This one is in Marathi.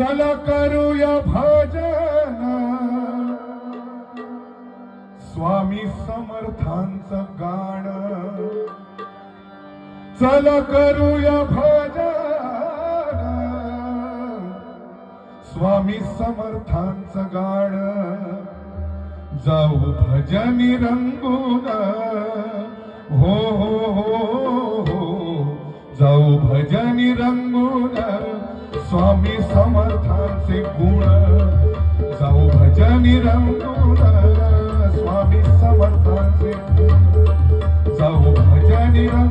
चला करूया भजन स्वामी समर्थांचं गाणं. चला करूया भजन स्वामी समर्थांचं गाणं. जाऊ भजनी रंगून हो हो हो हो. जाऊ भजनी रंगून स्वामी समर्थांचे गुण. जाऊ भजनी रंगून स्वामी समर्थांचे. जाऊ भजनी रंगून